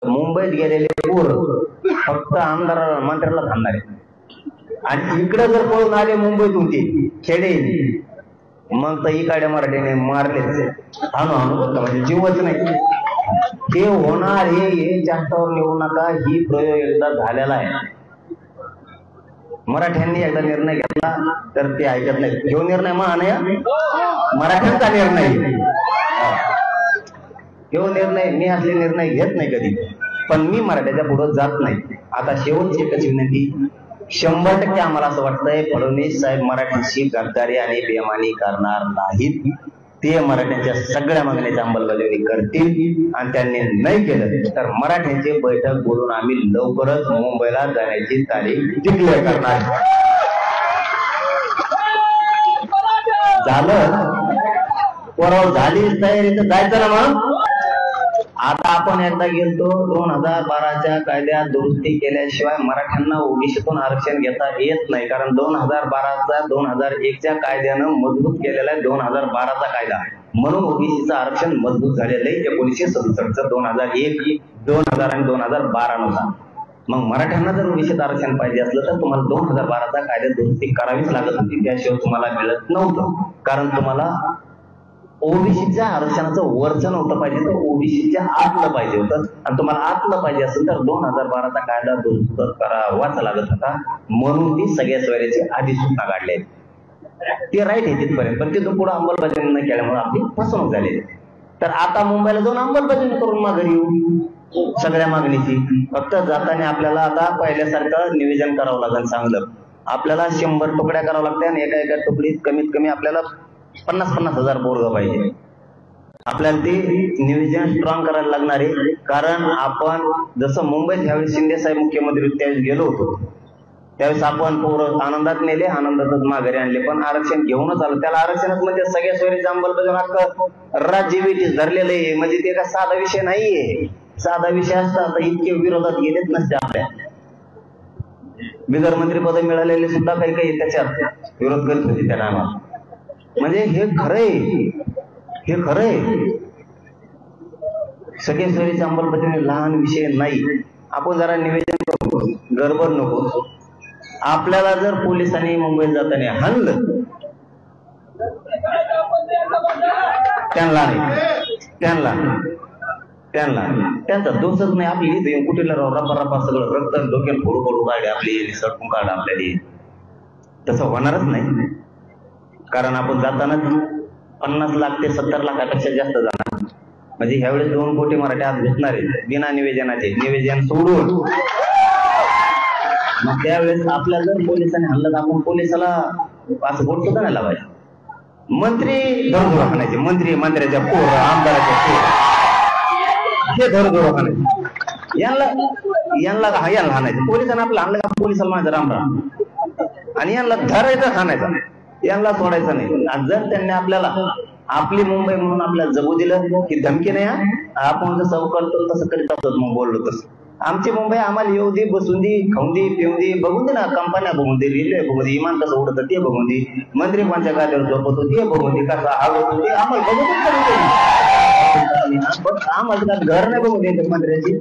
मुंबईत गेलेले पोर फक्त आमदार मंत्र्याला थांबणारे आणि इकडे जर पळून आले मुंबईतून ते खेडे मग तर इकडे मराठीने मारलेच हाणू हाणू बोलतो म्हणजे जीवच नाही ते होणार हे जास्तावर नेऊ नका ही प्रयोग एकदा झालेला आहे मराठ्यांनी एकदा निर्णय घेतला तर ते ऐकत नाही जो निर्णय मराठ्यांचा निर्णय तो निर्णय मी असले निर्णय घेत नाही कधी पण मी मराठ्याच्या पुढे जात नाही आता शेवटची एकच विनंती 100% आम्हाला असं वाटतंय फडणवीस साहेब मराठ्यांशी गद्दारी आणि बेमानी करणार नाहीत ते मराठ्यांच्या सगळ्या मागण्याची अंमलबजावणी करतील आणि त्यांनी नाही केलं तर मराठ्यांची बैठक बोलून आम्ही लवकरच मुंबईला जाण्याची तारीख डिक्लेअर करणार झालं परवा झाली तयारी तर जायचं ना मग आता आपण एकदा गेलतो 2012च्या कायद्यात दुरुस्ती केल्याशिवाय मराठ्यांना ओबीसीतून आरक्षण घेता येत नाही कारण 2012चा 2001च्या कायद्यानं मजबूत केलेला आहे 2012चा कायदा म्हणून ओबीसीचं आरक्षण मजबूत झालेलं आहे 1967चं 2001 2000 आणि 2012 नुसार मग मराठ्यांना जर ओबीसीत आरक्षण पाहिजे असलं तर तुम्हाला 2012चा कायद्यात दुरुस्ती करावीच लागत होती त्याशिवाय तुम्हाला मिळत नव्हतं कारण तुम्हाला ओबीसीच्या आरक्षणाचं वरचं नव्हतं पाहिजे तर ओबीसीच्या आतलं पाहिजे होतं आणि तुम्हाला आतलं पाहिजे असेल तर 2012चा कायदा दुरुस्त करावाच लागत होता म्हणून ती सगळ्या सोयऱ्याची अधिसूचना काढली ते राईट आहे तिथपर्यंत पण तिथून पुढे अंमलबजावणी न केल्यामुळे आपली फसवणूक झाली तर आता मुंबईला जाऊन अंमलबजावणी करून माघारी येऊ सगळ्या मागणीची फक्त जाताना आपल्याला आता पहिल्यासारखं नियोजन करावं लागेल चांगलं आपल्याला 100 तुकड्या करावं लागत्या आणि एका तुकडीत कमीत कमी आपल्याला 50-50 हजार बोर्ग पाहिजे आपल्याला ते नियोजन स्ट्रॉंग करायला लागणार आहे कारण आपण जसं मुंबईत ह्यावेळेस शिंदे साहेब मुख्यमंत्री त्यावेळेस गेलो होतो त्यावेळेस आपण पोरं आनंदात नेले आनंदातच माघारी आणले पण आरक्षण घेऊनच आलो त्याला आरक्षणात म्हणजे सगळ्या सोयरीचं अंमलबजावणी राज्य विटीस धरलेलं आहे म्हणजे ते का साधा विषय नाहीये साधा विषय असता तर इतके विरोधात गेलेच नसते आपल्या बिगर मंत्रीपद मिळालेले सुद्धा काही काही त्याच्यात विरोध करत होते त्या नावाला म्हणजे हे खरंय सगळे सोयीची अंमलबजावणी लहान विषय नाही आपण जरा निवेदन करू गडबड नको आपल्याला जर पोलिसांनी मुंबईत जाताना हाणलं त्यांचा दोषच नाही आपली इथे कुठेला रपा सगळं रक्त डोक्यात फोडू काढले आपली सडकून काढ आपल्याला तसं होणारच नाही कारण आपण जाताना 50 लाख ते 70 लाखापेक्षा जास्त जाणार म्हणजे ह्यावेळेस 2 कोटी मराठी आज भेटणार आहेत बिना निवेदनाचे निवेदन सोडून मग त्यावेळेस आपल्याला जर पोलिसांनी हल्लं तर आपण पोलिसाला असं बोट सुद्धा नाही लावायचं मंत्री धरधुरा खाण्याचे मंत्र्याच्या पोर आमदाराच्या पोर हे धरधुरा खाण्याचे यांना हाणायचं पोलिसांना आपलं आणलं का पोलिसाला माझं राम आणि यांना धरायचं हाणायचं यांना सोडायचं नाही जर त्यांनी आपल्याला आपली मुंबई म्हणून आपल्याला जगू दिलं की धमकी नाही आपण जसं करतो तसं करीत असतो मग बोललो तसं आमची मुंबई आम्हाला येऊ दे बसून दे खाऊन दे पिऊन दे बघून दे ना कंपन्या बघून दे रेल्वे बघून दे विमान कसं उडतं ते बघून दे मंत्री कोणत्या गाड्यावर झोपतो ते बघून दे कसं आवडतो ते आम्हाला बघून आम्हाला घर नाही बघून दे मंत्र्याची